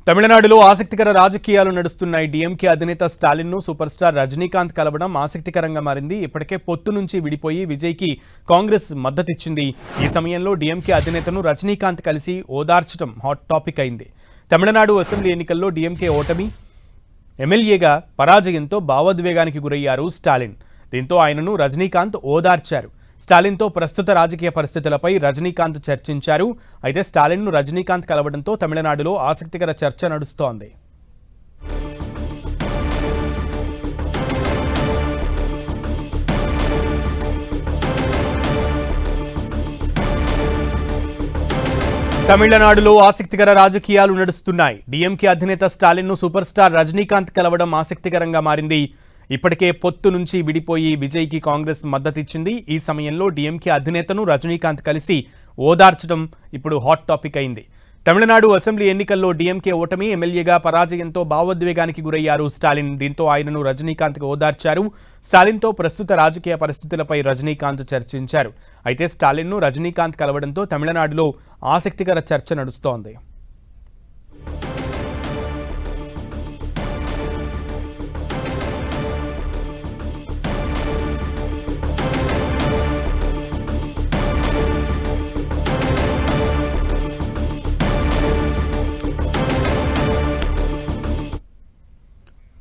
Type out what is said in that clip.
తమిళనాడులో ఆసక్తికర రాజకీయాలు నడుస్తున్నాయి. డీఎంకే అధినేత స్టాలిన్ను సూపర్ స్టార్ రజనీకాంత్ కలవడం ఆసక్తికరంగా మారింది. ఇప్పటికే పొత్తు నుంచి విడిపోయి విజయ్కి కాంగ్రెస్ మద్దతిచ్చింది. ఈ సమయంలో డీఎంకే అధినేతను రజనీకాంత్ కలిసి ఓదార్చడం హాట్ టాపిక్ అయింది. తమిళనాడు అసెంబ్లీ ఎన్నికల్లో డీఎంకే ఓటమి, ఎమ్మెల్యేగా పరాజయంతో భావోద్వేగానికి గురయ్యారు స్టాలిన్. దీంతో ఆయనను రజనీకాంత్ ఓదార్చారు. స్టాలిన్తో ప్రస్తుత రాజకీయ పరిస్థితులపై రజనీకాంత్ చర్చించారు. అయితే స్టాలిన్ను రజనీకాంత్ కలవడంతో తమిళనాడులో ఆసక్తికర చర్చ నడుస్తోంది. తమిళనాడులో ఆసక్తికర రాజకీయాలు నడుస్తున్నాయి. డీఎంకే అధినేత స్టాలిన్ను సూపర్ స్టార్ రజనీకాంత్ కలవడం ఆసక్తికరంగా మారింది. ఇప్పటికే పొత్తు నుంచి విడిపోయి విజయ్కి కాంగ్రెస్ మద్దతిచ్చింది. ఈ సమయంలో డీఎంకే అధినేతను రజనీకాంత్ కలిసి ఓదార్చడం ఇప్పుడు హాట్ టాపిక్ అయింది. తమిళనాడు అసెంబ్లీ ఎన్నికల్లో డీఎంకే ఓటమి, ఎమ్మెల్యేగా పరాజయంతో భావోద్వేగానికి గురయ్యారు స్టాలిన్. దీంతో ఆయనను రజనీకాంత్కి ఓదార్చారు. స్టాలిన్తో ప్రస్తుత రాజకీయ పరిస్థితులపై రజనీకాంత్ చర్చించారు. అయితే స్టాలిన్ను రజనీకాంత్ కలవడంతో తమిళనాడులో ఆసక్తికర చర్చ నడుస్తోంది.